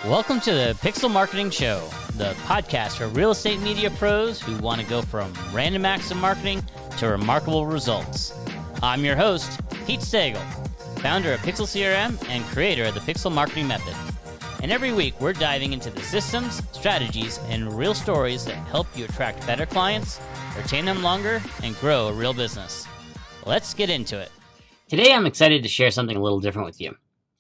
Welcome to the Pixl Marketing Show, the podcast for real estate media pros who want to go from random acts of marketing to remarkable results. I'm your host, Pete Stagel, founder of PixlCRM and creator of the Pixl Marketing Method. And every week, we're diving into the systems, strategies, and real stories that help you attract better clients, retain them longer, and grow a real business. Let's get into it. Today, I'm excited to share something a little different with you.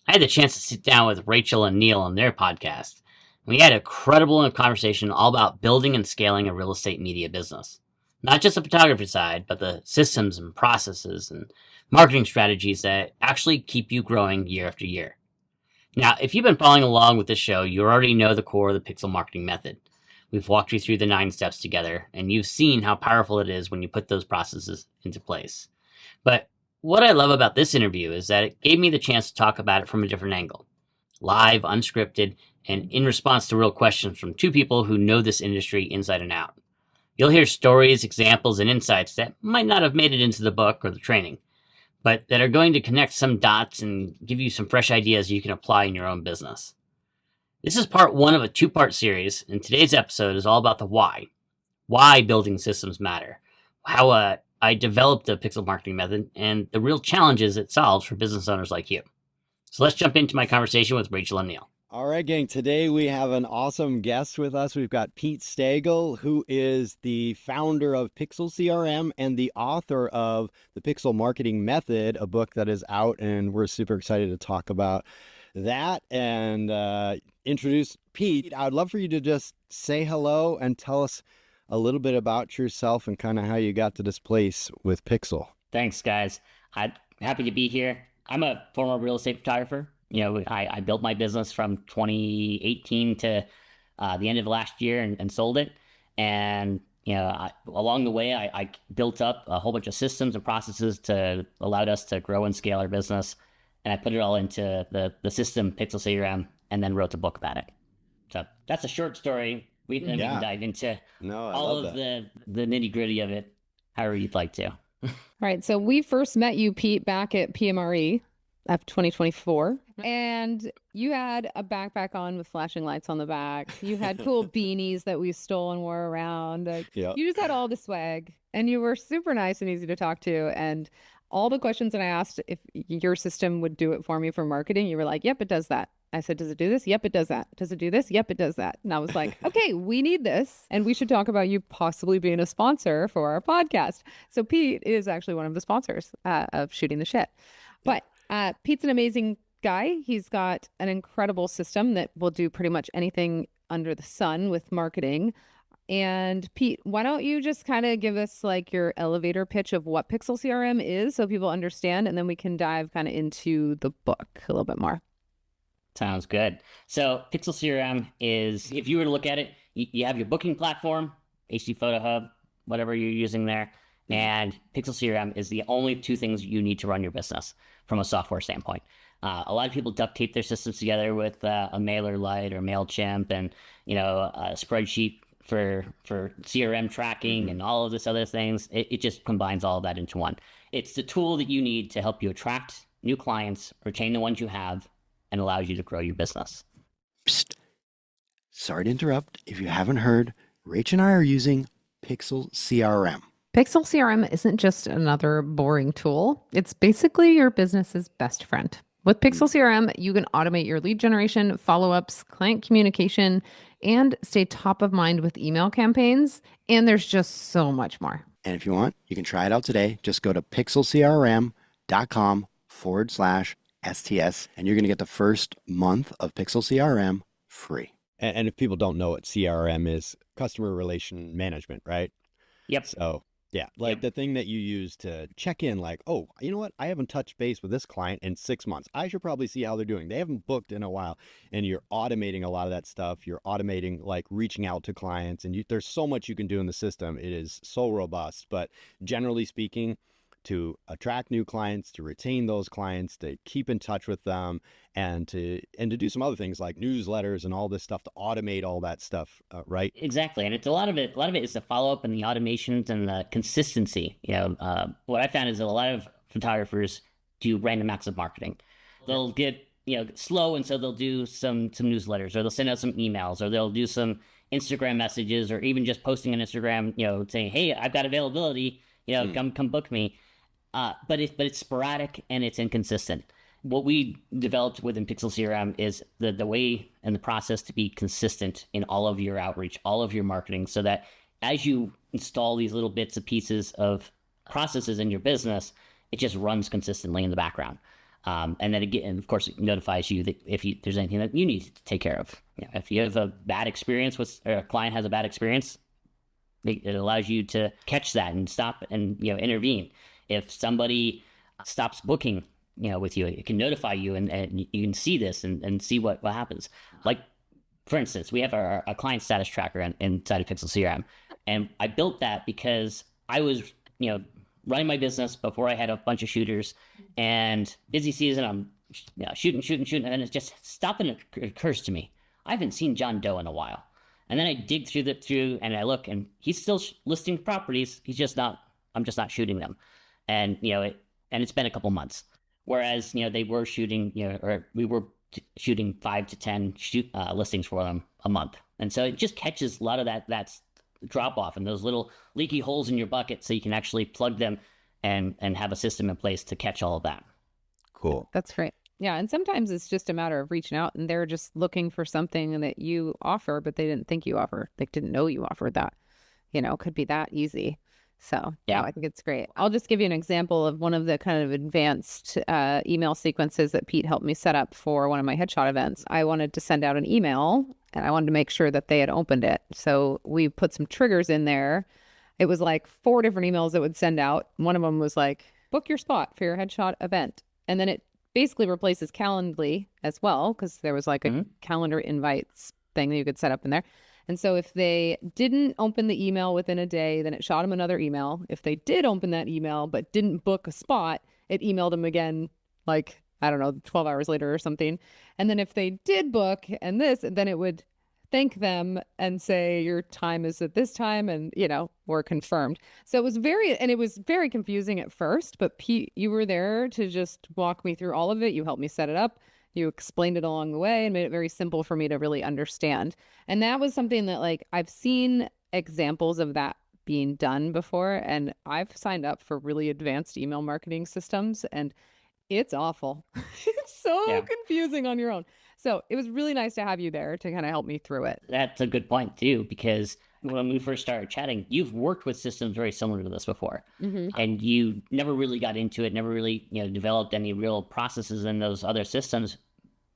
I had the chance to sit down with Rachael and Neal on their podcast. We had a credible conversation all about building and scaling a real estate media business. Not just the photography side, but the systems and processes and marketing strategies that actually keep you growing year after year. Now, if you've been following along with this show, you already know the core of the Pixl Marketing Method. We've walked you through the 9 steps together, and you've seen how powerful it is when you put those processes into place. But what I love about this interview is that it gave me the chance to talk about it from a different angle. Live, unscripted, and in response to real questions from two people who know this industry inside and out. You'll hear stories, examples, and insights that might not have made it into the book or the training, but that are going to connect some dots and give you some fresh ideas you can apply in your own business. This is part 1 of a 2-part series, and today's episode is all about the why. Why building systems matter. How I developed the Pixl Marketing Method and the real challenges it solves for business owners like you. So let's jump into my conversation with Rachael and Neal. All right, gang. Today we have an awesome guest with us. We've got Pete Stagel, who is the founder of PixlCRM and the author of the Pixl Marketing Method, a book that is out, and we're super excited to talk about that and introduce Pete. I would love for you to just say hello and tell us a little bit about yourself and kind of how you got to this place with Pixl. Thanks, guys. I'm happy to be here. I'm a former real estate photographer. You know, I built my business from 2018 to the end of last year and sold it. And, you know, along the way, I built up a whole bunch of systems and processes to allowed us to grow and scale our business. And I put it all into the system, PixlCRM, and then wrote a book about it. So that's a short story. We can dive into all of the nitty gritty of it, however you'd like to. Right. So we first met you, Pete, back at PMRE of 2024. And you had a backpack on with flashing lights on the back. You had cool beanies that we stole and wore around. You just had all the swag. And you were super nice and easy to talk to. And all the questions that I asked if your system would do it for me for marketing, you were like, yep, it does that. I said, does it do this? Yep, it does that. Does it do this? Yep, it does that. And I was like, okay, we need this. And we should talk about you possibly being a sponsor for our podcast. So Pete is actually one of the sponsors of Shooting the Sht. But Pete's an amazing guy. He's got an incredible system that will do pretty much anything under the sun with marketing. And Pete, why don't you just kind of give us like your elevator pitch of what PixlCRM is so people understand, and then we can dive kind of into the book a little bit more. Sounds good. So PixlCRM is, if you were to look at it, you have your booking platform, HD Photo Hub, whatever you're using there, and PixlCRM is the only 2 things you need to run your business from a software standpoint. A lot of people duct tape their systems together with a MailerLite or MailChimp and, you know, a spreadsheet for CRM tracking and all of this other things. It just combines all of that into one. It's the tool that you need to help you attract new clients, retain the ones you have, and allows you to grow your business. Psst. Sorry to interrupt. If you haven't heard, Rach and I are using PixlCRM. PixlCRM isn't just another boring tool. It's basically your business's best friend. With PixlCRM, you can automate your lead generation, follow-ups, client communication, and stay top of mind with email campaigns. And there's just so much more. And if you want, you can try it out today. Just go to pixlcrm.com/STS, and you're going to get the first month of PixlCRM free. And if people don't know what CRM is, customer relation management, right? Yep. So yeah, like the thing that you use to check in, like, oh, you know what? I haven't touched base with this client in 6 months. I should probably see how they're doing. They haven't booked in a while. And you're automating a lot of that stuff. You're automating like reaching out to clients, and there's so much you can do in the system. It is so robust, but generally speaking, to attract new clients, to retain those clients, to keep in touch with them, and to do some other things like newsletters and all this stuff to automate all that stuff, right? Exactly, and it's a lot of it is the follow up and the automations and the consistency. You know, what I found is that a lot of photographers do random acts of marketing. They'll get slow, and so they'll do some newsletters, or they'll send out some emails, or they'll do some Instagram messages, or even just posting on Instagram, saying, "Hey, I've got availability, come book me." But it's sporadic and it's inconsistent. What we developed within Pixl CRM is the way and the process to be consistent in all of your outreach, all of your marketing, so that as you install these little bits and pieces of processes in your business, it just runs consistently in the background. And then again, of course, it notifies you that if there's anything that you need to take care of. If you have a bad experience or a client has a bad experience, it allows you to catch that and stop and intervene. If somebody stops booking with you, it can notify you, and you can see this and see what happens. Like, for instance, we have our client status tracker inside of Pixl CRM, and I built that because I was running my business before I had a bunch of shooters, and busy season, I'm shooting, and then it just stopped, and it occurs to me, I haven't seen John Doe in a while. And then I dig through and I look, and he's still listing properties. I'm just not shooting them. And, and it's been a couple months. Whereas, they were shooting, or we were shooting 5 to 10 listings for them a month. And so it just catches a lot of that's drop off and those little leaky holes in your bucket, so you can actually plug them and have a system in place to catch all of that. Cool. That's great. Yeah. And sometimes it's just a matter of reaching out, and they're just looking for something that you offer, but they didn't think you offer. They didn't know you offered that. Could be that easy. So yeah, I think it's great. I'll just give you an example of one of the kind of advanced email sequences that Pete helped me set up for one of my headshot events. I wanted to send out an email, and I wanted to make sure that they had opened it. So we put some triggers in there. It was like 4 different emails that would send out. One of them was like, book your spot for your headshot event. And then it basically replaces Calendly as well, because there was like a calendar invites thing that you could set up in there. And so if they didn't open the email within a day, then it shot them another email. If they did open that email but didn't book a spot, it emailed them again, like, I don't know, 12 hours later or something. And then if they did book then it would thank them and say, your time is at this time, and, we're confirmed. So it was very confusing at first, but Pete, you were there to just walk me through all of it. You helped me set it up. You explained it along the way and made it very simple for me to really understand. And that was something that, like, I've seen examples of that being done before, and I've signed up for really advanced email marketing systems, and it's awful. It's so confusing on your own. So it was really nice to have you there to kind of help me through it. That's a good point too, because when we first started chatting, you've worked with systems very similar to this before, and you never really got into it, never really developed any real processes in those other systems,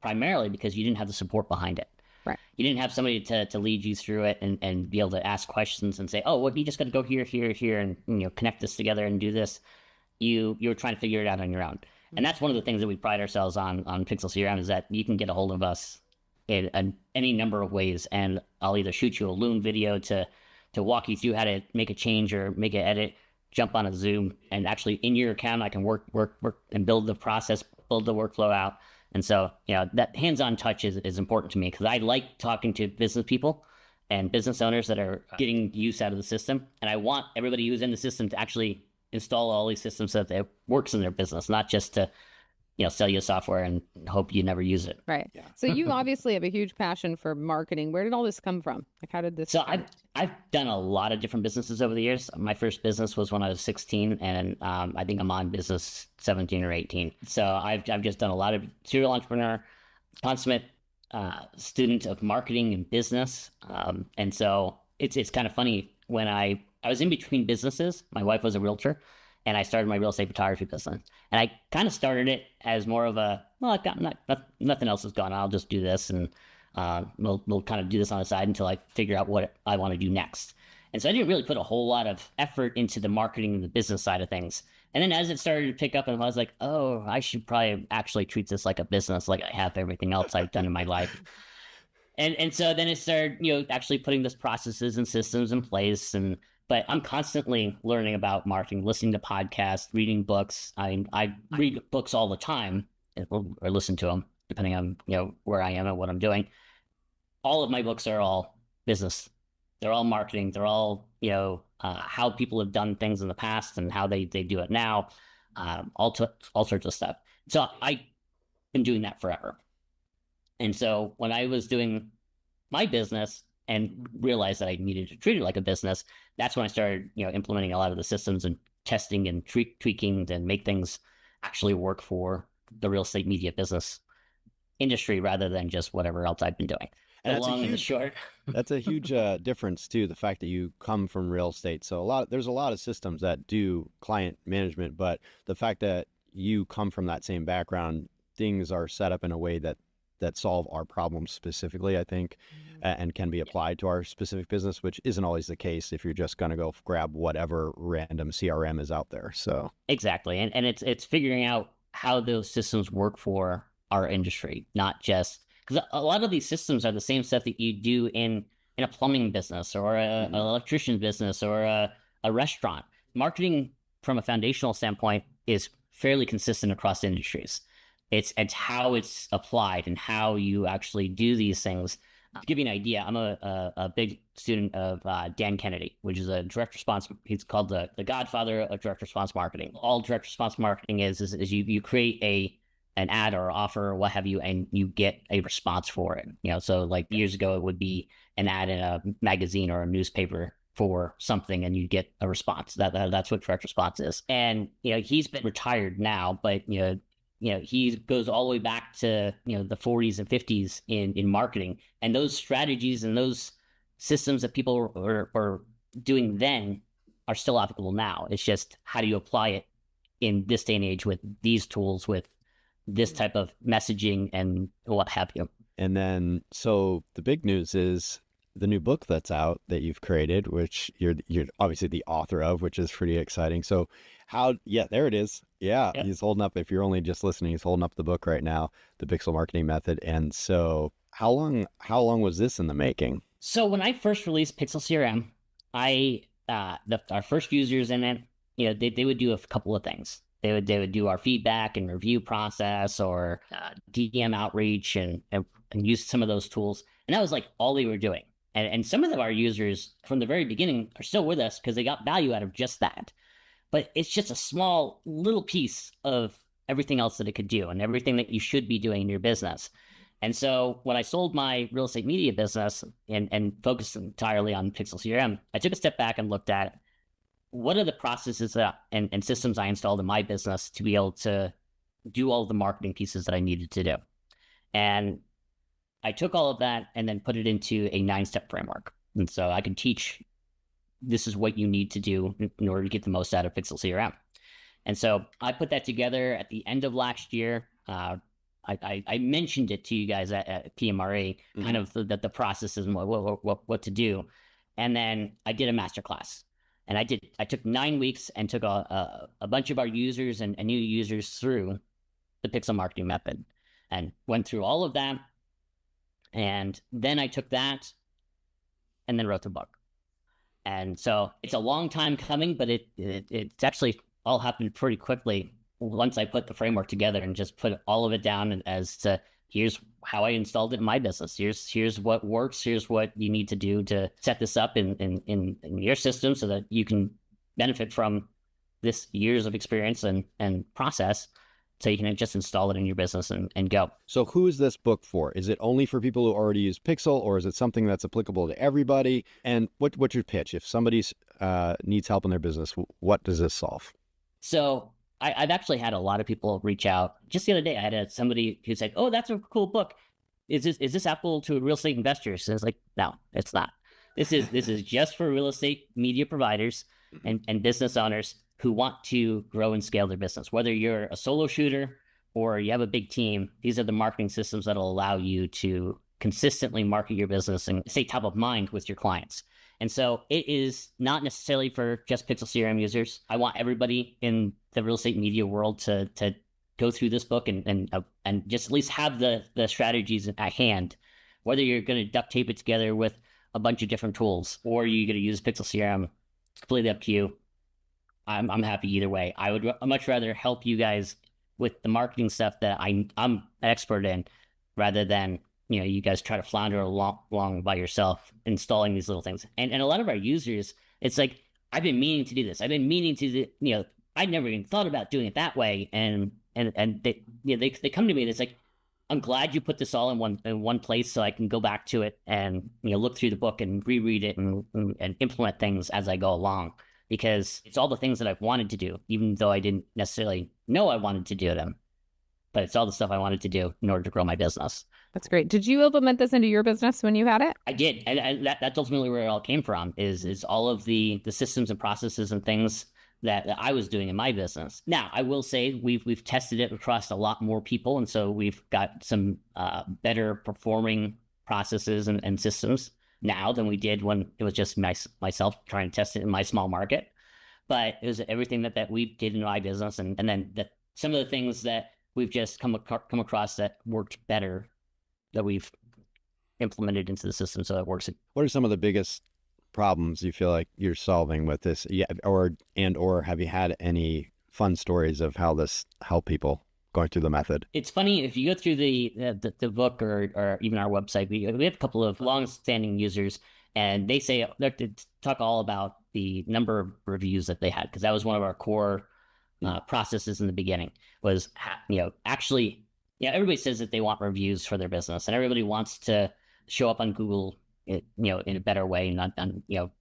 primarily because you didn't have the support behind it. Right. You didn't have somebody to lead you through it and be able to ask questions and say, oh, well, you just got to go here, and connect this together and do this. You were trying to figure it out on your own. And that's one of the things that we pride ourselves on Pixl CRM, is that you can get a hold of us in any number of ways, and I'll either shoot you a Loom video to walk you through how to make a change or make an edit, jump on a Zoom, and actually in your account I can work and build the process, build the workflow out. And so that hands-on touch is important to me, because I like talking to business people and business owners that are getting use out of the system, and I want everybody who's in the system to actually install all these systems so that it works in their business, not just to sell you software and hope you never use it. Right. Yeah. So you obviously have a huge passion for marketing. Where did all this come from? Like, how did this start? I've done a lot of different businesses over the years. My first business was when I was 16, and I think I'm on business 17 or 18. So I've just done a lot of serial entrepreneur, consummate student of marketing and business. And so it's kind of funny, when I was in between businesses. My wife was a realtor, and I started my real estate photography business. And I kind of started it as more of I've got nothing else is going on, I'll just do this, and we'll kind of do this on the side until I figure out what I want to do next. And so I didn't really put a whole lot of effort into the marketing and the business side of things. And then as it started to pick up, and I was like, oh, I should probably actually treat this like a business, like I have everything else I've done in my life. And so then it started, actually putting those processes and systems in place. But I'm constantly learning about marketing, listening to podcasts, reading books. I read books all the time, or listen to them, depending on where I am and what I'm doing. All of my books are all business. They're all marketing. They're all how people have done things in the past and how they do it now. All sorts of stuff. So been doing that forever. And so when I was doing my business and realized that I needed to treat it like a business, that's when I started, implementing a lot of the systems and testing and tweaking and make things actually work for the real estate media business industry rather than just whatever else I've been doing. And The long and the short. That's a huge difference too. The fact that you come from real estate, so there's a lot of systems that do client management, but the fact that you come from that same background, things are set up in a way that solve our problems specifically, I think, and can be applied to our specific business, which isn't always the case if you're just going to go grab whatever random CRM is out there. So exactly, and it's figuring out how those systems work for our industry, not just because a lot of these systems are the same stuff that you do in a plumbing business or an electrician business or a restaurant. Marketing from a foundational standpoint is fairly consistent across industries. It's how it's applied and how you actually do these things. To give you an idea, I'm a big student of Dan Kennedy, which is a direct response. He's called the godfather of direct response marketing. All direct response marketing is you create an ad or offer or what have you, and you get a response for it. So like years ago, it would be an ad in a magazine or a newspaper for something, and you get a response. That's what direct response is. And he's been retired now, but he goes all the way back to the 40s and 50s in marketing, and those strategies and those systems that people are doing then are still applicable now. It's just how do you apply it in this day and age with these tools, with this type of messaging and what have you. And then, so the big news is the new book that's out that you've created, which you're obviously the author of, which is pretty exciting. So there it is. Yeah, yep. He's holding up, if you're only just listening, he's holding up the book right now, the Pixl Marketing Method. And so how long was this in the making? So when I first released PixlCRM, our first users in it, they would do a couple of things. They would do our feedback and review process or DM outreach and use some of those tools. And that was like all they were doing. And some of our users from the very beginning are still with us because they got value out of just that. But it's just a small little piece of everything else that it could do and everything that you should be doing in your business. And so when I sold my real estate media business and focused entirely on PixlCRM, I took a step back and looked at what are the processes and systems I installed in my business to be able to do all of the marketing pieces that I needed to do. And I took all of that and then put it into a 9-step framework. And so I can teach, this is what you need to do in order to get the most out of PixlCRM. And so I put that together at the end of last year. I mentioned it to you guys at PMRE, kind of the processes and what to do. And then I did a masterclass. And I took 9 weeks and took a bunch of our users and new users through the Pixl Marketing Method and went through all of that. And then I took that and then wrote the book. And so it's a long time coming, but it's actually all happened pretty quickly once I put the framework together and just put all of it down as to here's how I installed it in my business. Here's what works. Here's what you need to do to set this up in your system so that you can benefit from this years of experience and process. So you can just install it in your business and go. So who is this book for? Is it only for people who already use Pixl, or is it something that's applicable to everybody? And what's your pitch? If somebody needs help in their business, what does this solve? So I've actually had a lot of people reach out. Just the other day, I had somebody who said, "Oh, that's a cool book. Is this applicable to real estate investors?" And it's like, no, it's not. This is just for real estate media providers and business owners who want to grow and scale their business. Whether you're a solo shooter or you have a big team, these are the marketing systems that'll allow you to consistently market your business and stay top of mind with your clients. And so it is not necessarily for just PixlCRM users. I want everybody in the real estate media world to go through this book and just at least have the strategies at hand. Whether you're going to duct tape it together with a bunch of different tools or you're going to use PixlCRM, it's completely up to you. I'm happy either way. I would much rather help you guys with the marketing stuff that I'm an expert in, rather than you guys try to flounder along by yourself installing these little things. And a lot of our users, it's like, I've been meaning to do this. I've been meaning to I never even thought about doing it that way. And they come to me and it's like, I'm glad you put this all in one place so I can go back to it and look through the book and reread it and implement things as I go along, because it's all the things that I've wanted to do, even though I didn't necessarily know I wanted to do them. But it's all the stuff I wanted to do in order to grow my business. That's great. Did you implement this into your business when you had it? I did, and that's ultimately where it all came from. Is all of the systems and processes and things that I was doing in my business. Now, I will say we've tested it across a lot more people, and so we've got some better performing processes and systems now than we did when it was just myself trying to test it in my small market. But it was everything that we did in my business, and then some of the things that we've just come across that worked better that we've implemented into the system so it works. What are some of the biggest problems you feel like you're solving with this? Yeah, or have you had any fun stories of how this helped people going through the method? It's funny, if you go through the book or even our website, we have a couple of long-standing users, and they talk all about the number of reviews that they had, because that was one of our core processes in the beginning. Was actually, everybody says that they want reviews for their business, and everybody wants to show up on Google, in a better way, not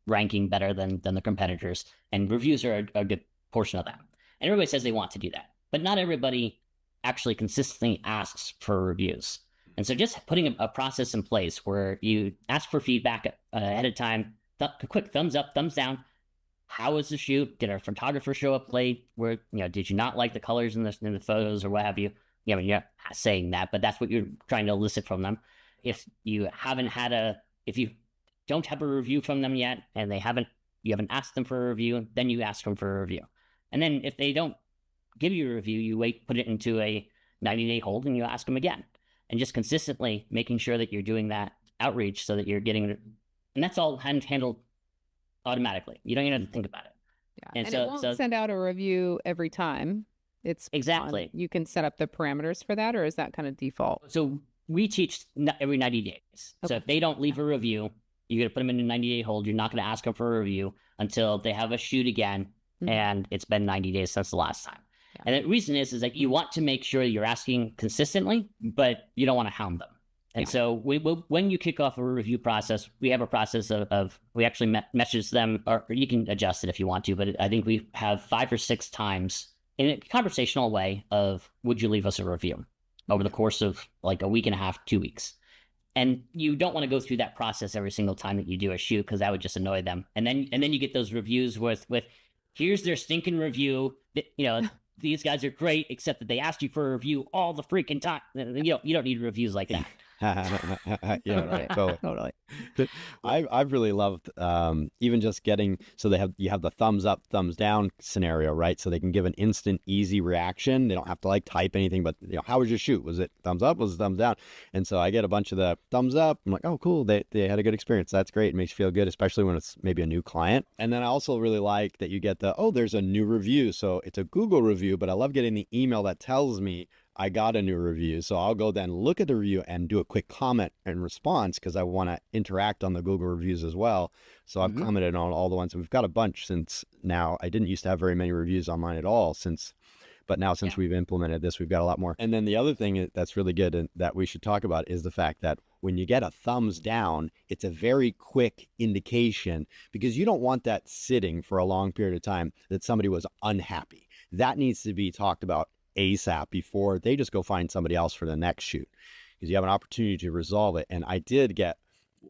ranking better than the competitors. And reviews are a good portion of that. And everybody says they want to do that, but not everybody actually consistently asks for reviews. And so just putting a process in place where you ask for feedback ahead of time, quick thumbs up, thumbs down. How was the shoot? Did our photographer show up late? Where did you not like the colors in the photos or what have you? I mean, you're not saying that, but that's what you're trying to elicit from them. If you don't have a review from them yet, and you haven't asked them for a review, then you ask them for a review. And then if they don't give you a review, you put it into a 90-day hold, and you ask them again. And just consistently making sure that you're doing that outreach so that you're getting, and that's all handled automatically. You don't even have to think about it. Yeah. And it won't send out a review every time. It's exactly. You can set up the parameters for that, or is that kind of default? So we teach every 90 days. Okay. So if they don't leave a review, you're going to put them in a 90-day hold. You're not going to ask them for a review until they have a shoot again, and it's been 90 days since the last time. Yeah. And the reason is that you want to make sure you're asking consistently, but you don't want to hound them. And so when you kick off a review process, we have a process of we actually message them, or you can adjust it if you want to, but I think we have 5 or 6 times in a conversational way of, would you leave us a review over the course of like a week and a half, 2 weeks? And you don't want to go through that process every single time that you do a shoot, because that would just annoy them. And then you get those reviews with here's their stinking review. These guys are great, except that they asked you for a review all the freaking time. You don't need reviews like that. Yeah, right. Totally. I've really loved even just getting, so you have the thumbs up, thumbs down scenario, right? So they can give an instant, easy reaction. They don't have to like type anything, but how was your shoot? Was it thumbs up? Was it thumbs down? And so I get a bunch of the thumbs up. I'm like, oh, cool. They had a good experience. That's great. It makes you feel good, especially when it's maybe a new client. And then I also really like that you get there's a new review. So it's a Google review, but I love getting the email that tells me I got a new review. So I'll go then look at the review and do a quick comment and response, because I want to interact on the Google reviews as well. So I've commented on all the ones, and we've got a bunch since now. I didn't used to have very many reviews on mine at all but now since we've implemented this, we've got a lot more. And then the other thing that's really good and that we should talk about is the fact that when you get a thumbs down, it's a very quick indication, because you don't want that sitting for a long period of time that somebody was unhappy. That needs to be talked about ASAP before they just go find somebody else for the next shoot, because you have an opportunity to resolve it. And I did get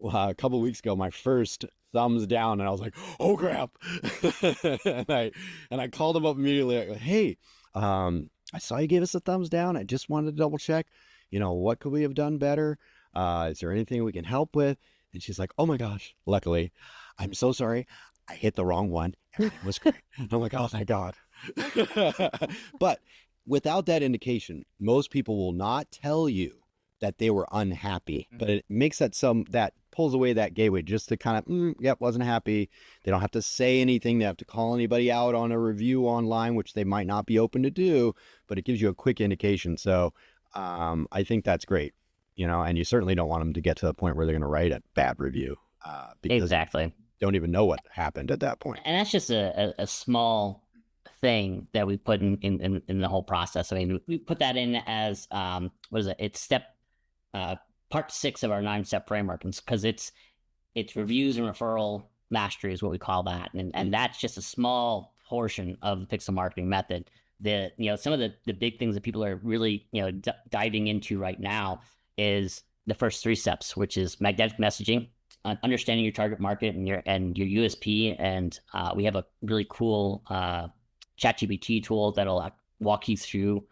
a couple of weeks ago my first thumbs down, and I was like, oh crap. and I called them up immediately, like, hey, I saw you gave us a thumbs down. I just wanted to double check, what could we have done better? Is there anything we can help with? And she's like, oh my gosh, luckily, I'm so sorry, I hit the wrong one. Everything was great. And I'm like, oh, thank God. But without that indication, most people will not tell you that they were unhappy, but it makes that pulls away that gateway just to kind of, wasn't happy. They don't have to say anything. They have to call anybody out on a review online, which they might not be open to do, but it gives you a quick indication. So I think that's great, and you certainly don't want them to get to the point where they're going to write a bad review because exactly. They don't even know what happened at that point. And that's just a small thing that we put in the whole process. I mean, we put that in as what is it? It's step part 6 of our 9-step framework, because it's reviews and referral mastery is what we call that, and that's just a small portion of the Pixl Marketing Method. Some of the big things that people are really diving into right now is the first 3 steps, which is magnetic messaging, understanding your target market and your USP, and we have a really cool ChatGPT tool that'll walk you through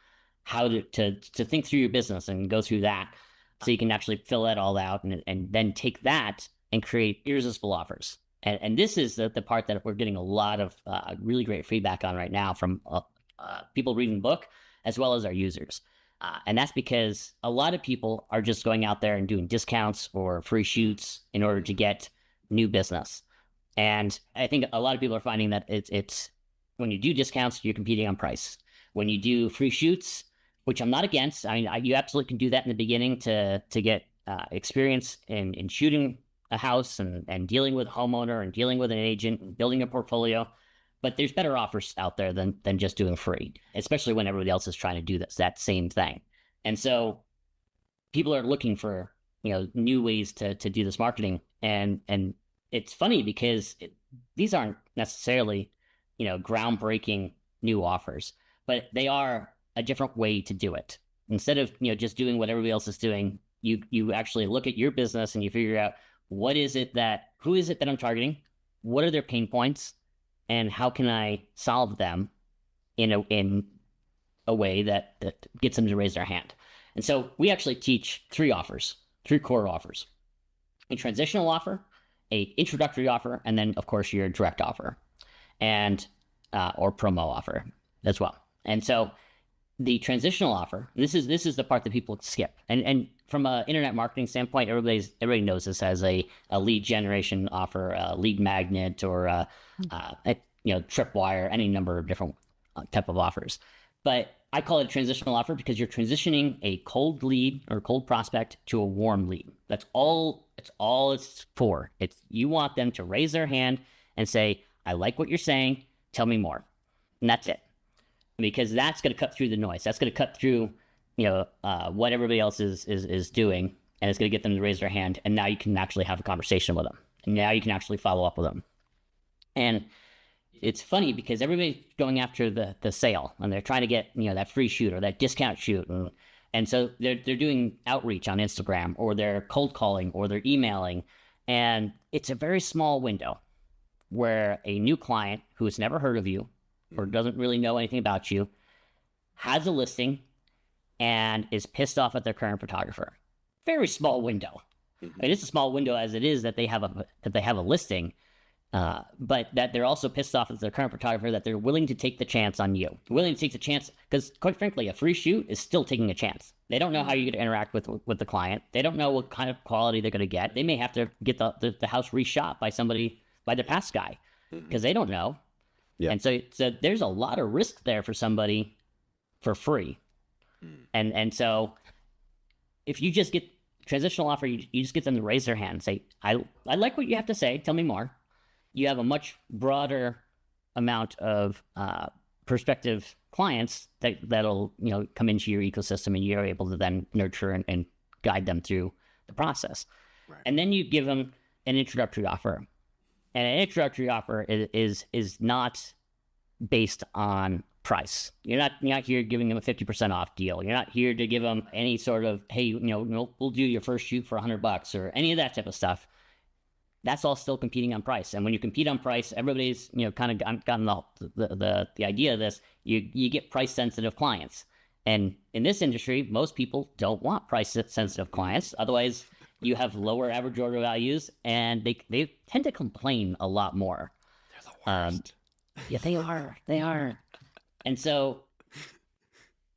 how to think through your business and go through that, so you can actually fill that all out and then take that and create irresistible offers. And this is the part that we're getting a lot of really great feedback on right now from people reading the book, as well as our users. And that's because a lot of people are just going out there and doing discounts or free shoots in order to get new business. And I think a lot of people are finding that it's when you do discounts, you're competing on price. When you do free shoots, which I'm not against, I mean, you absolutely can do that in the beginning to get experience in shooting a house and dealing with a homeowner and dealing with an agent and building a portfolio. But there's better offers out there than just doing free, especially when everybody else is trying to do that same thing. And so people are looking for new ways to do this marketing. And it's funny because these aren't necessarily groundbreaking new offers, but they are a different way to do it. Instead of just doing what everybody else is doing, you actually look at your business and you figure out who is it that I'm targeting, what are their pain points, and how can I solve them in a way that gets them to raise their hand. And so we actually teach 3 core offers: a transitional offer, a introductory offer, and then of course your direct offer, and or promo offer as well. And so the transitional offer, this is the part that people skip. And from an internet marketing standpoint, everybody knows this as a lead generation offer, a lead magnet, or a tripwire, any number of different type of offers. But I call it a transitional offer because you're transitioning a cold lead or cold prospect to a warm lead. That's all it's for. You want them to raise their hand and say, I like what you're saying, tell me more. And that's it. Because that's going to cut through the noise. That's going to cut through, what everybody else is doing, and it's going to get them to raise their hand. And now you can actually have a conversation with them. And now you can actually follow up with them. And it's funny because everybody's going after the sale, and they're trying to get that free shoot or that discount shoot, and so they're doing outreach on Instagram, or they're cold calling, or they're emailing, and it's a very small window where a new client who has never heard of you or doesn't really know anything about you has a listing and is pissed off at their current photographer. Very small window. I mean, it's a small window as it is that they have a listing, but that they're also pissed off at their current photographer, that they're willing to take the chance on you. Willing to take the chance because, quite frankly, a free shoot is still taking a chance. They don't know how you're going to interact with the client. They don't know what kind of quality they're going to get. They may have to get the house reshot by their past guy, because they don't know. Yeah. And so there's a lot of risk there for somebody for free. And so if you just get transitional offer, you just get them to raise their hand and say, I like what you have to say, tell me more. You have a much broader amount of prospective clients that'll come into your ecosystem, and you're able to then nurture and guide them through the process. Right. And then you give them an introductory offer. And an introductory offer is not based on price. You're not here giving them a 50% off deal. You're not here to give them any sort of, hey, we'll do your first shoot for $100 or any of that type of stuff. That's all still competing on price. And when you compete on price, everybody's kind of gotten the idea of this. You get price sensitive clients, and in this industry, most people don't want price sensitive clients. Otherwise, you have lower average order values, and they tend to complain a lot more. They're the worst. Yeah, they are. And so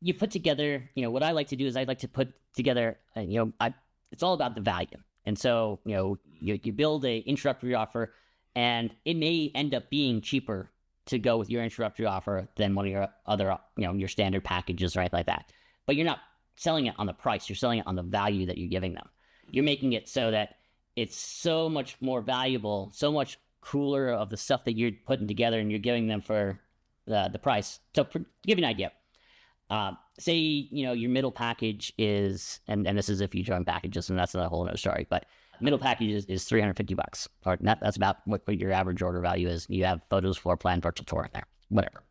you put together, what I like to do is I like to put together, it's all about the value. And so, you build a introductory offer, and it may end up being cheaper to go with your introductory offer than one of your other, your standard packages or anything like that. But you're not selling it on the price. You're selling it on the value that you're giving them. You're making it so that it's so much more valuable, so much cooler of the stuff that you're putting together, and you're giving them for the price. So to give you an idea, Say, your middle package is, and this is if you join packages, and that's not a whole other story, but middle package is $350, or that's about what your average order value is. You have photos, floor plan, virtual tour in there, whatever.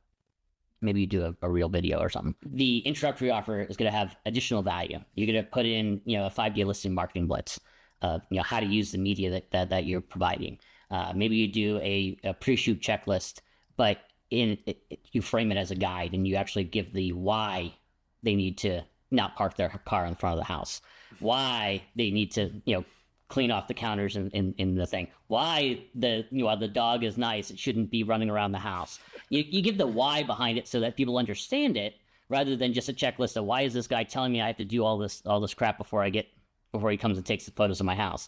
Maybe you do a real video or something. The introductory offer is going to have additional value. You're going to put in, a 5-day listing marketing blitz of, how to use the media that you're providing. Maybe you do a pre-shoot checklist, but you frame it as a guide, and you actually give the why they need to not park their car in front of the house, why they need to, clean off the counters in the thing, why the dog is nice, it shouldn't be running around the house. You give the why behind it so that people understand it, rather than just a checklist of why is this guy telling me I have to do all this crap before he comes and takes the photos of my house.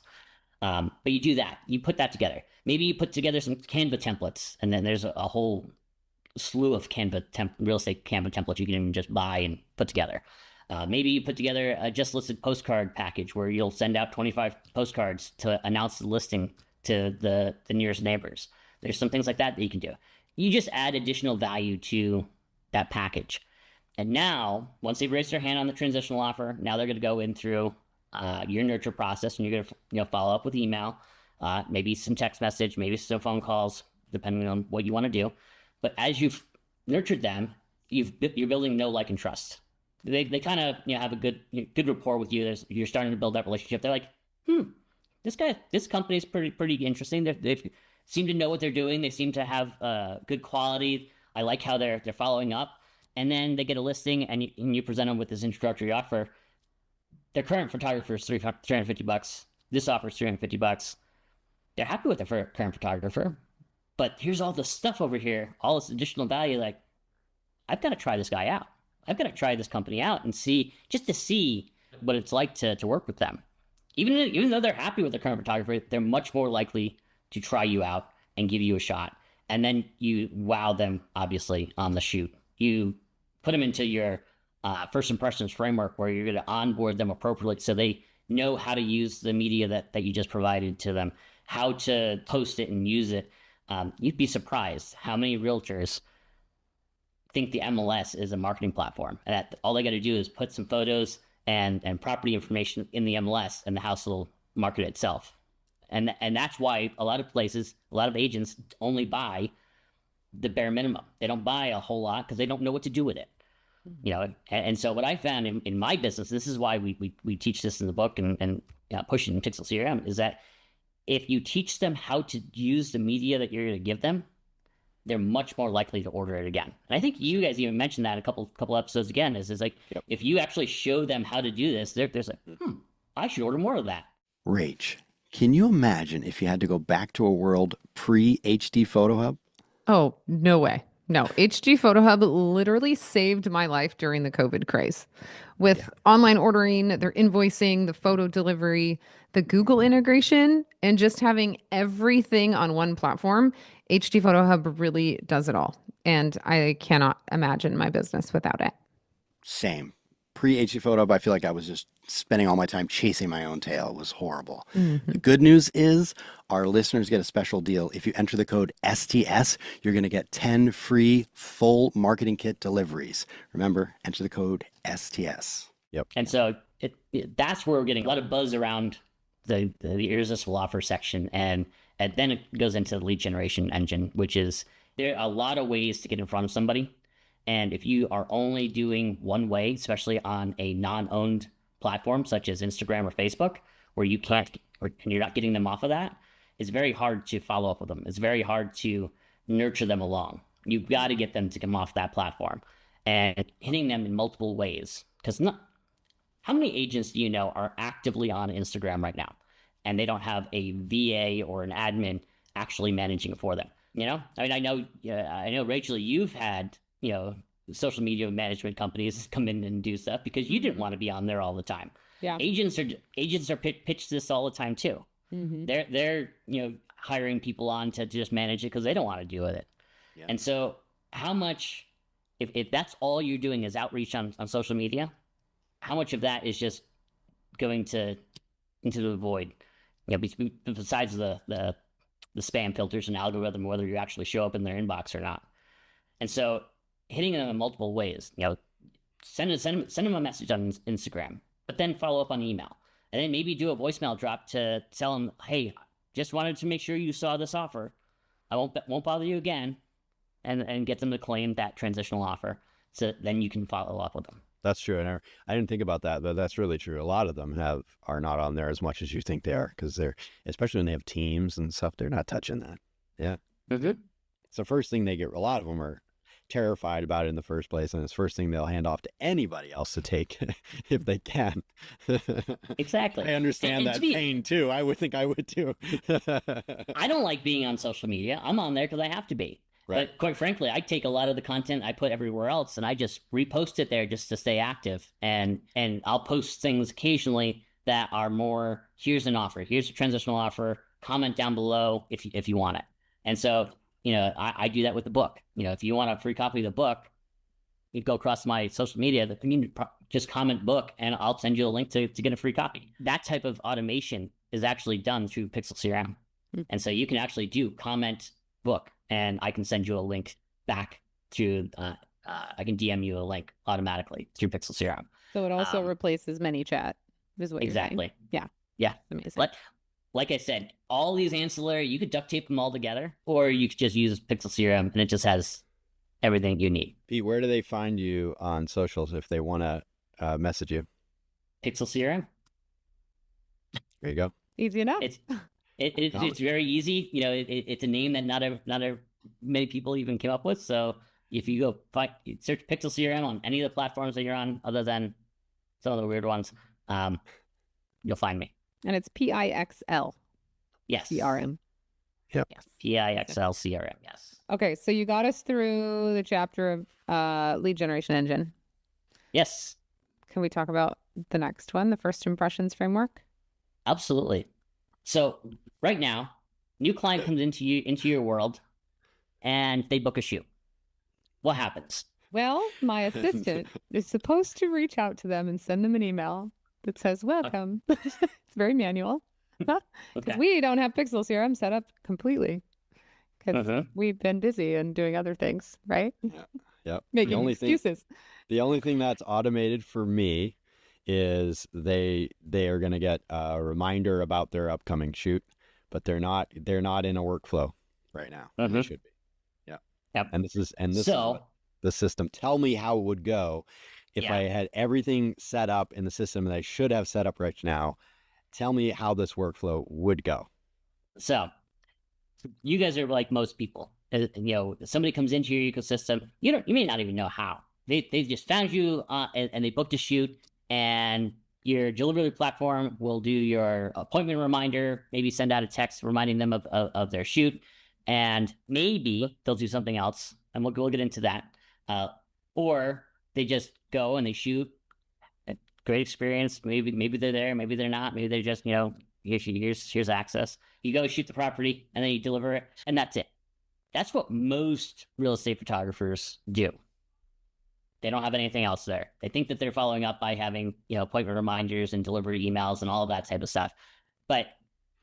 But you do that, you put that together. Maybe you put together some Canva templates, and then there's a whole slew of real estate Canva templates you can even just buy and put together. Maybe you put together a just listed postcard package where you'll send out 25 postcards to announce the listing to the nearest neighbors. There's some things like that you can do. You just add additional value to that package. And now, once they've raised their hand on the transitional offer, now they're going to go in through your nurture process, and you're going to follow up with email, maybe some text message, maybe some phone calls, depending on what you want to do. But as you've nurtured them, you're building know, like, and trust. They kind of have a good rapport with you. You're starting to build that relationship. They're like, this company is pretty interesting. They seem to know what they're doing. They seem to have good quality. I like how they're following up. And then they get a listing, and you present them with this introductory offer. Their current photographer is $350. This offer is $350. They're happy with their current photographer, but here's all this stuff over here, all this additional value. Like, I've got to try this guy out. I've got to try this company out and see what it's like to work with them. Even though they're happy with their current photographer, they're much more likely to try you out and give you a shot. And then you wow them, obviously, on the shoot. You put them into your first impressions framework, where you're going to onboard them appropriately so they know how to use the media that you just provided to them, how to post it and use it. You'd be surprised how many realtors think the MLS is a marketing platform, and that all they got to do is put some photos and property information in the MLS, and the house will market itself. And that's why a lot of agents only buy the bare minimum. They don't buy a whole lot because they don't know what to do with it. And so what I found in my business, this is why we teach this in the book and push it in Pixl CRM, is that if you teach them how to use the media that you're going to give them, they're much more likely to order it again. And I think you guys even mentioned that a couple episodes again, is like, yep, if you actually show them how to do this, there's like, I should order more of that. Rach, can you imagine if you had to go back to a world pre-HD Photo Hub? Oh, no way. No, HD Photo Hub literally saved my life during the COVID craze. With online ordering, their invoicing, the photo delivery, the Google integration, and just having everything on one platform, HD Photo Hub really does it all. And I cannot imagine my business without it. Same. Pre-HD Photo Hub, I feel like I was just spending all my time chasing my own tail. It was horrible. Mm-hmm. The good news is our listeners get a special deal. If you enter the code STS, you're going to get 10 free full marketing kit deliveries. Remember, enter the code STS. Yep. And so that's where we're getting a lot of buzz around the irresistible offer section. And then it goes into the lead generation engine, which is, there are a lot of ways to get in front of somebody. And if you are only doing one way, especially on a non-owned platform such as Instagram or Facebook, where you can't, and you're not getting them off of that, it's very hard to follow up with them. It's very hard to nurture them along. You've got to get them to come off that platform, and hitting them in multiple ways. Because how many agents do you know are actively on Instagram right now, and they don't have a VA or an admin actually managing it for them? I know, Rachel, you've had, social media management companies come in and do stuff because you didn't want to be on there all the time. Yeah. Agents are pitched this all the time too. Mm-hmm. They're hiring people on to just manage it because they don't want to deal with it. Yeah. And so how much, if that's all you're doing is outreach on social media, how much of that is just going into the void? Besides the spam filters and algorithm, whether you actually show up in their inbox or not. And so hitting them in multiple ways, send them a message on Instagram, but then follow up on email, and then maybe do a voicemail drop to tell them, hey, just wanted to make sure you saw this offer. I won't bother you again, and get them to claim that transitional offer. So then you can follow up with them. That's true. And I didn't think about that, but that's really true. A lot of them are not on there as much as you think they are, because especially when they have teams and stuff, they're not touching that. Yeah. Mm-hmm. It's the first thing a lot of them are terrified about it in the first place. And it's the first thing they'll hand off to anybody else to take if they can. Exactly. I understand that pain too. I would think I would too. I don't like being on social media. I'm on there because I have to be. Right. But quite frankly, I take a lot of the content I put everywhere else and I just repost it there just to stay active. And I'll post things occasionally that are more, here's an offer, here's a transitional offer, comment down below if you want it. And so, I do that with the book. If you want a free copy of the book, you go across my social media, just comment book and I'll send you a link to get a free copy. That type of automation is actually done through PixlCRM. Mm-hmm. And so you can actually do comment book, and I can send you a link back to, I can DM you a link automatically through PixlCRM. So it also replaces ManyChat, is what exactly. You're saying. Yeah. Amazing. Like I said, all these ancillary, you could duct tape them all together, or you could just use PixlCRM and it just has everything you need. Pete, where do they find you on socials if they want to message you? PixlCRM. There you go. Easy enough. It's very easy. It's a name that not many people even came up with. So if you go search PixlCRM on any of the platforms that you're on, other than some of the weird ones, you'll find me. And it's PIXL. Yes. CRM. Yep. Yes. PIXL CRM. Yes. Okay, so you got us through the chapter of lead generation engine. Yes. Can we talk about the next one, the first impressions framework? Absolutely. So right now, new client comes into your world and they book a shoot. What happens? Well, my assistant is supposed to reach out to them and send them an email that says, welcome. It's very manual. Because we don't have PixlCRM set up completely. Because we've been busy and doing other things, right? Yep. Making excuses. The only thing that's automated for me is they are going to get a reminder about their upcoming shoot, but they're not in a workflow right now. They should be. Yeah. Yep. And this is what the system. Tell me how it would go if I had everything set up in the system that I should have set up right now. Tell me how this workflow would go. So you guys are like most people. Somebody comes into your ecosystem. You may not even know how. They just found you and they booked a shoot. And your delivery platform will do your appointment reminder, maybe send out a text reminding them of their shoot, and maybe they'll do something else, and we'll get into that. Or they just go and they shoot. Great experience. Maybe they're there, maybe they're not. Maybe they're just here's access. You go shoot the property, and then you deliver it, and that's it. That's what most real estate photographers do. They don't have anything else there. They think that they're following up by having, appointment reminders and delivery emails and all of that type of stuff. But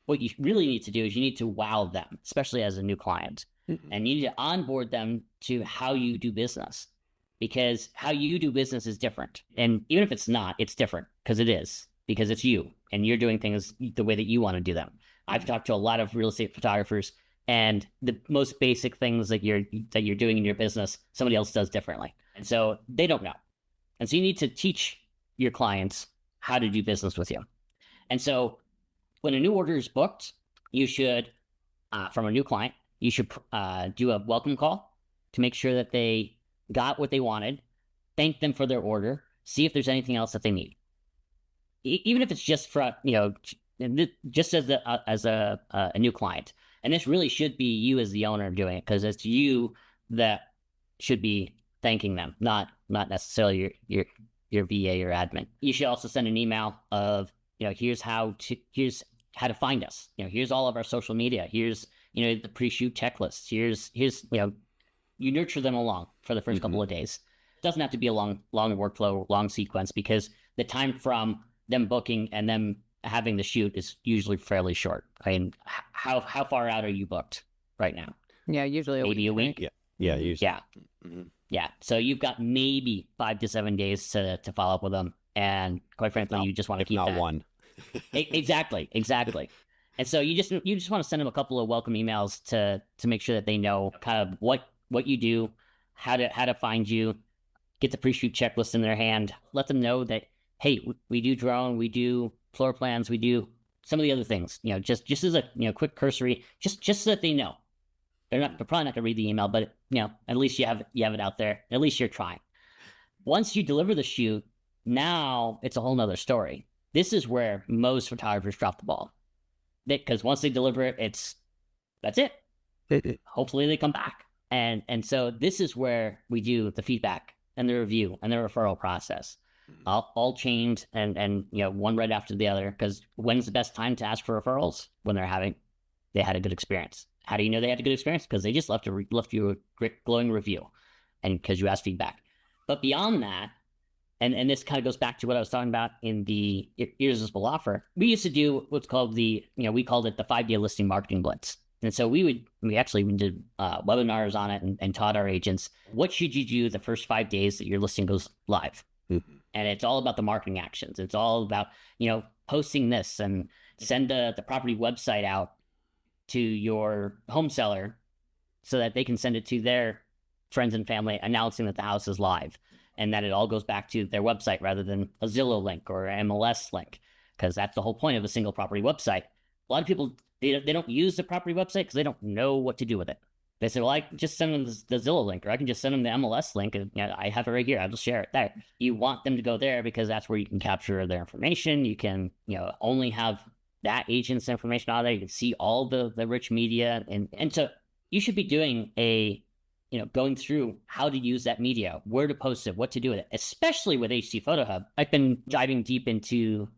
what you really need to do is you need to wow them, especially as a new client. Mm-hmm. And you need to onboard them to how you do business, because how you do business is different. And even if it's not, it's different because it is, because it's you and you're doing things the way that you want to do them. I've talked to a lot of real estate photographers, and the most basic things that you're doing in your business, somebody else does differently. And so they don't know. And so you need to teach your clients how to do business with you. And so when a new order is booked, you should, from a new client, you should do a welcome call to make sure that they got what they wanted, thank them for their order, see if there's anything else that they need. Even if it's just for, just as a new client. And this really should be you as the owner doing it, because it's you that should be thanking them, not necessarily your VA or admin. You should also send an email of, here's how to find us. Here's all of our social media. Here's, the pre-shoot checklist. Here's you nurture them along for the first couple of days. It doesn't have to be a long workflow, long sequence, because the time from them booking and them having the shoot is usually fairly short. I mean, how far out are you booked right now? Yeah, usually maybe a week. Yeah, usually. Yeah. Mm-hmm. Yeah. So you've got maybe 5 to 7 days to follow up with them. And quite frankly, you just want to keep not that. one. Exactly. And so you just want to send them a couple of welcome emails to make sure that they know kind of what you do, how to find you, get the pre-shoot checklist in their hand, let them know that, hey, we do drone, we do floor plans, we do some of the other things, just as a quick cursory, just so that they know. They're probably not gonna read the email, but at least you have it out there. At least you're trying. Once you deliver the shoot, now it's a whole nother story. This is where most photographers drop the ball. Because once they deliver it, that's it. Hopefully they come back. And so this is where we do the feedback and the review and the referral process. All chained and one right after the other. Because when's the best time to ask for referrals? When they had a good experience. How do you know they had a good experience? Because they just left you a great glowing review, and because you asked feedback. But beyond that, and this kind of goes back to what I was talking about in the irresistible offer. We used to do what's called we called it the 5-day listing marketing blitz. And so we did webinars on it and taught our agents, what should you do the first 5 days that your listing goes live? Mm-hmm. And it's all about the marketing actions. It's all about, posting this and send the property website out to your home seller so that they can send it to their friends and family announcing that the house is live. And that it all goes back to their website rather than a Zillow link or an MLS link, because that's the whole point of a single property website. A lot of people, they don't use the property website because they don't know what to do with it. They say, well, I can just send them the Zillow link, or I can just send them the MLS link, and I have it right here. I'll just share it there. You want them to go there because that's where you can capture their information. You can only have that agent's information out there. You can see all the rich media, and so you should be doing going through how to use that media, where to post it, what to do with it, especially with HT Photo Hub. I've been diving deep into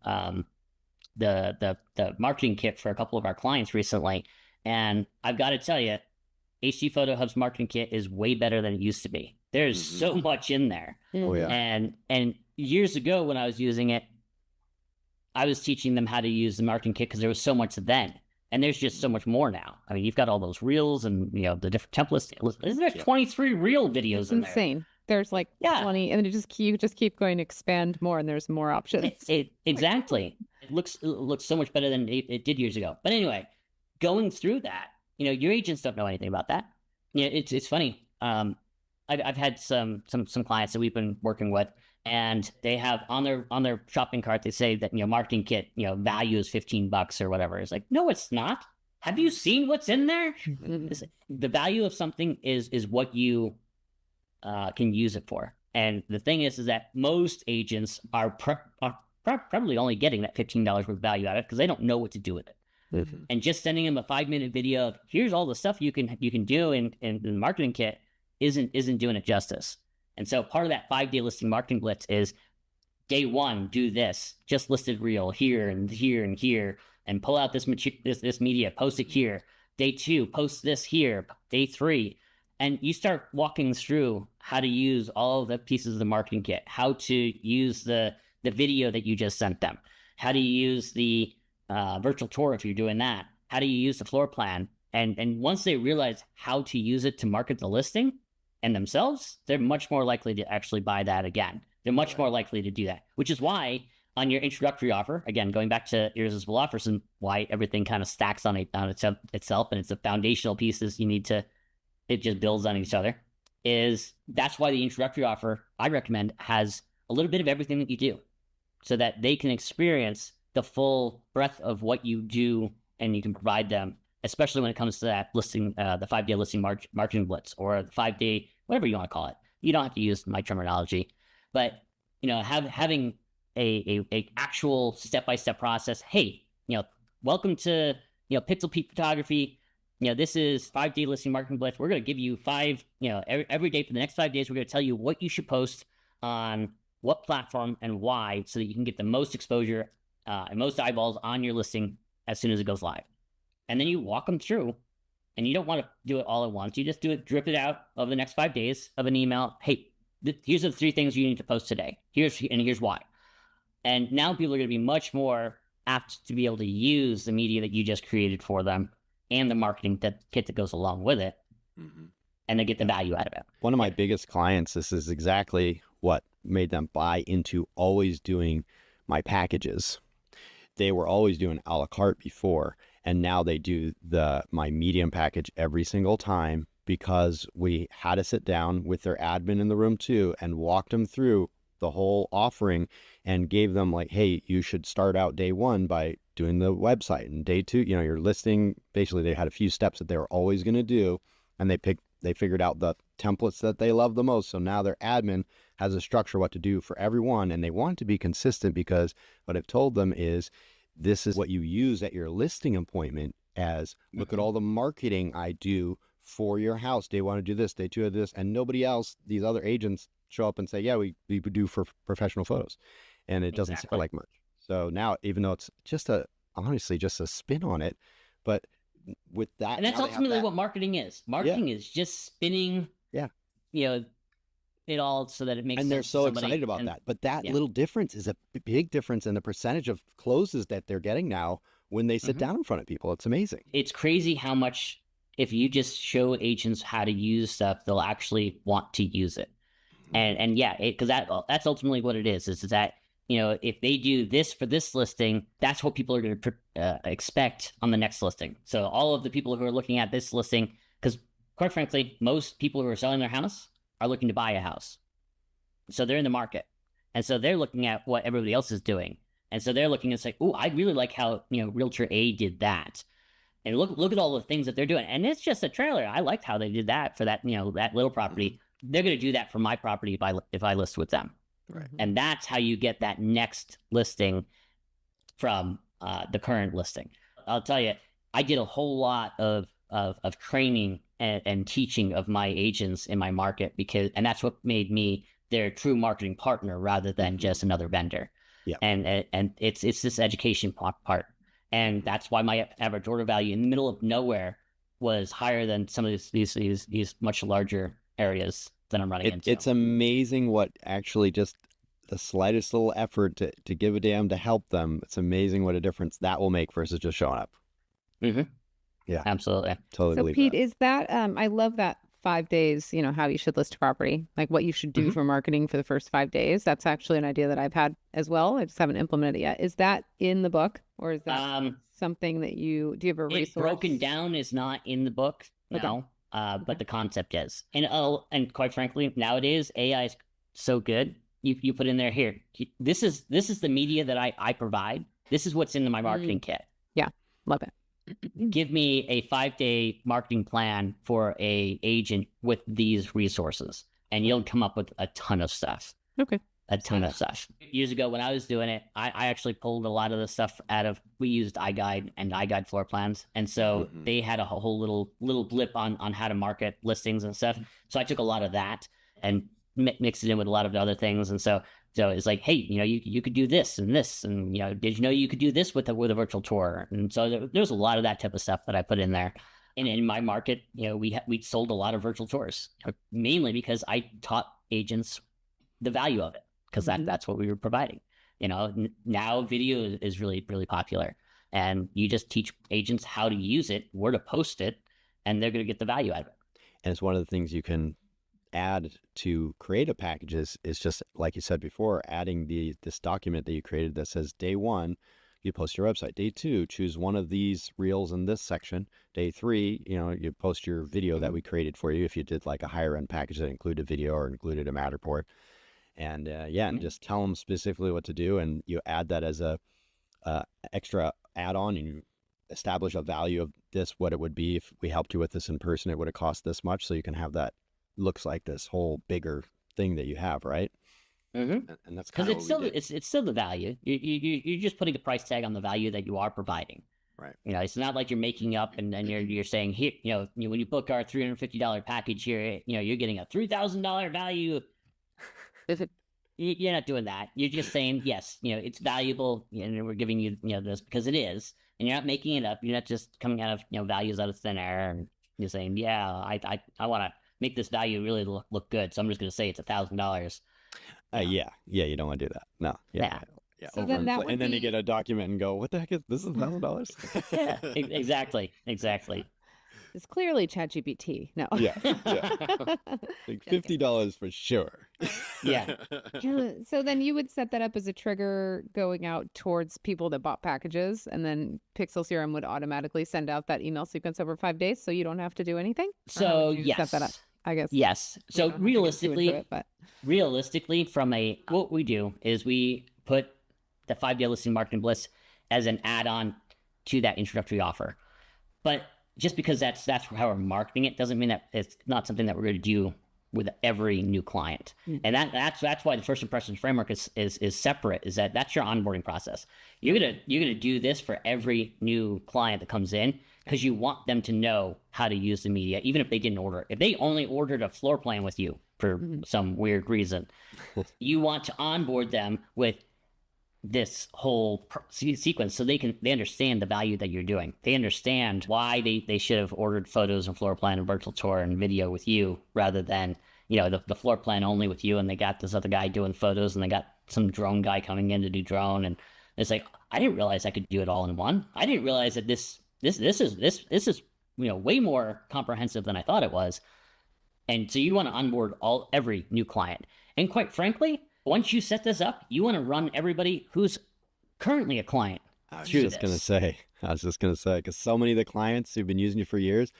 the marketing kit for a couple of our clients recently, and I've got to tell you, HT Photo Hub's marketing kit is way better than it used to be. There's so much in there. Oh yeah. And years ago when I was using it, I was teaching them how to use the marketing kit because there was so much then. And there's just so much more now. I mean, you've got all those reels and the different templates. Isn't there 23 reel videos it's in there? Insane. There's like 20, and then you just keep going to expand more, and there's more options. Exactly. It looks so much better than it did years ago. But anyway, going through that, your agents don't know anything about that. It's funny. I've had some clients that we've been working with, and they have on their shopping cart, they say that marketing kit value is $15 or whatever. It's like, no, it's not. Have you seen what's in there? The value of something is what you can use it for. And the thing is that most agents are probably only getting that $15 worth of value out of it because they don't know what to do with it. Mm-hmm. And just sending them a 5-minute video of here's all the stuff you can do in the marketing kit isn't doing it justice. And so part of that 5-day listing marketing blitz is day 1, do this, just listed reel here and here and here, and pull out this media, post it here. Day 2, post this here. Day 3, and you start walking through how to use all of the pieces of the marketing kit, how to use the video that you just sent them, how to use the virtual tour if you're doing that, how do you use the floor plan, and once they realize how to use it to market the listing and themselves, they're much more likely to actually buy that again. They're much more likely to do that, which is why on your introductory offer, again, going back to irresistible offers and why everything kind of stacks on itself, and it's the foundational pieces it just builds on each other, that's why the introductory offer, I recommend, has a little bit of everything that you do so that they can experience the full breadth of what you do and you can provide them, especially when it comes to that listing, the 5-day listing marketing blitz, or the 5-day, whatever you want to call it. You don't have to use my terminology, but having a actual step-by-step process. Hey, welcome to Pixl Peak Photography. This is 5-day listing marketing blitz. We're going to give you 5, every day for the next 5 days. We're going to tell you what you should post on what platform and why, so that you can get the most exposure and most eyeballs on your listing as soon as it goes live. And then you walk them through, and you don't want to do it all at once. You just drip it out over the next 5 days of an email. Hey, here's the 3 things you need to post today. Here's why. And now people are going to be much more apt to be able to use the media that you just created for them and the marketing kit that goes along with it. Mm-hmm. and they get the value out of it. One of my biggest clients, this is exactly what made them buy into always doing my packages. They were always doing a la carte before, and now they do my medium package every single time, because we had to sit down with their admin in the room too and walked them through the whole offering and gave them like, hey, you should start out day one by doing the website, and day two, your listing. Basically, they had a few steps that they were always going to do, and they figured out the templates that they love the most. So now their admin has a structure what to do for everyone, and they want to be consistent, because what I've told them is this is what you use at your listing appointment as, look at all the marketing I do for your house. Day one to do this, day two of this, and nobody else, these other agents show up and say, yeah, we do for professional photos, and it doesn't sound like much. So now, even though it's honestly just a spin on it, but with that, and that's ultimately what marketing is. Marketing is just spinning, it all so that it makes sense. And they're so excited about that. But that little difference is a big difference in the percentage of closes that they're getting now when they sit down in front of people. It's amazing. It's crazy how much, if you just show agents how to use stuff, they'll actually want to use it. And because that's ultimately what it is that, if they do this for this listing, that's what people are going to expect on the next listing. So all of the people who are looking at this listing, because quite frankly, most people who are selling their house are looking to buy a house. So they're in the market. And so they're looking at what everybody else is doing. And so they're looking and say, oh, I really like how, Realtor A did that. And look at all the things that they're doing. And it's just a trailer. I liked how they did that for that, that little property. They're going to do that for my property if I list with them. Right. And that's how you get that next listing from the current listing. I'll tell you, I did a whole lot of training and teaching of my agents in my market, and that's what made me their true marketing partner rather than just another vendor. Yeah. And it's this education part. And that's why my average order value in the middle of nowhere was higher than some of these much larger areas that I'm running into. It's amazing what actually just the slightest little effort to give a damn to help them. It's amazing what a difference that will make versus just showing up. Mm-hmm. Yeah, absolutely. Totally. So Pete, is that, I love that 5 days, how you should list a property, like what you should do for marketing for the first 5 days. That's actually an idea that I've had as well. I just haven't implemented it yet. Is that in the book, or is that something that do you have a resource? It's broken down is not in the book, no. But the concept is. And quite frankly, nowadays, AI is so good. You put in there, here, this is the media that I provide. This is what's in my marketing kit. Yeah, love it. Give me a 5-day marketing plan for a agent with these resources, and you'll come up with a ton of stuff. Okay. A ton of stuff. Years ago when I was doing it, I actually pulled a lot of the stuff we used iGuide and iGuide floor plans. And so they had a whole little blip on how to market listings and stuff. So I took a lot of that and mixed it in with a lot of the other things. And so it's like, hey, you could do this and this, and did you know you could do this with a virtual tour? And so there's a lot of that type of stuff that I put in there. And in my market, we sold a lot of virtual tours, mainly because I taught agents the value of it, because that's what we were providing. Now video is really, really popular, and you just teach agents how to use it, where to post it, and they're going to get the value out of it. And it's one of the things you can add to creative packages is just like you said before, adding this document that you created that says day one, you post your website. Day two, choose one of these reels in this section. Day three, you post your video that we created for you if you did like a higher end package that included video or included a Matterport. And and just tell them specifically what to do, and you add that as a extra add-on, and you establish a value of this, what it would be if we helped you with this in person. It would have cost this much, so you can have that looks like this whole bigger thing that you have, right? And that's because it's still the value. You're just putting a price tag on the value that you are providing. Right. It's not like you're making up and you're saying here, when you book our $350 package here, you're getting a $3,000 value. You're not doing that. You're just saying, yes, it's valuable, and we're giving you, this because it is, and you're not making it up. You're not just coming out of, values out of thin air, and you're saying, yeah, I want to make this value really look good, so I'm just going to say it's $1,000. Yeah, you don't want to do that. No. Yeah. So then then you get a document and go, what the heck is this? Is $1,000? Yeah, exactly. is clearly ChatGPT. No. Yeah. Like $50 for sure. Yeah. So then you would set that up as a trigger going out towards people that bought packages, and then Pixl CRM would automatically send out that email sequence over 5 days, so you don't have to do anything? Or how So would you set that up? I guess. Yes. we So don't have to get too into realistically, it, but what we do is we put the 5-day listing marketing bliss as an add-on to that introductory offer. But just because that's how we're marketing it doesn't mean that it's not something that we're going to do with every new client. And that's why the first impressions framework is separate, is that's your onboarding process. You're gonna do this for every new client that comes in, because you want them to know how to use the media, even if they didn't order. If they only ordered a floor plan with you for some weird reason, you want to onboard them with this whole sequence so they understand the value that you're doing. They understand why they should have ordered photos and floor plan and virtual tour and video with you, rather than the floor plan only with you, and they got this other guy doing photos, and they got some drone guy coming in to do drone, and it's like, I didn't realize I could do it all in one. I didn't realize that this is way more comprehensive than I thought it was. And so you want to onboard every new client. And quite frankly, once you set this up, you want to run everybody who's currently a client. I was just going to say, because so many of the clients who've been using you for years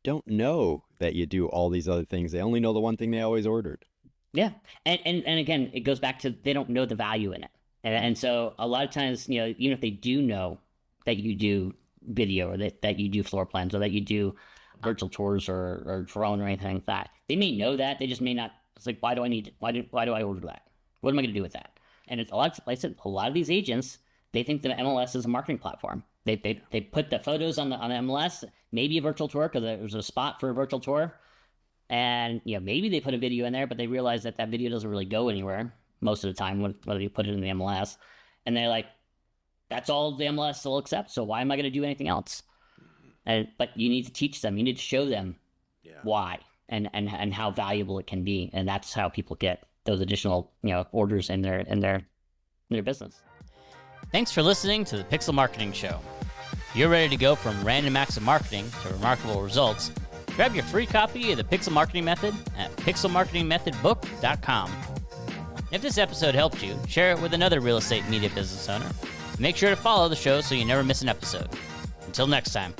don't know that you do all these other things. They only know the one thing they always ordered. Yeah. And again, it goes back to, they don't know the value in it. And so a lot of times, even if they do know that you do video, or that you do floor plans, or that you do virtual tours or drone or anything like that, they may know that. They just may not. It's like, why do I order that? What am I going to do with that? And it's like I said, a lot of these agents, they think that MLS is a marketing platform. They put the photos on the MLS, maybe a virtual tour, because there's a spot for a virtual tour, and maybe they put a video in there, but they realize that video doesn't really go anywhere most of the time whether you put it in the MLS, and they're like, that's all the MLS will accept, so why am I going to do anything else? But you need to teach them, you need to show them why and how valuable it can be, and that's how people get those additional orders in their business. Thanks for listening to the Pixl Marketing Show. You're ready to go from random acts of marketing to remarkable results. Grab your free copy of the Pixl Marketing Method at pixlmarketingmethodbook.com. If this episode helped you, share it with another real estate media business owner. Make sure to follow the show so you never miss an episode. Until next time.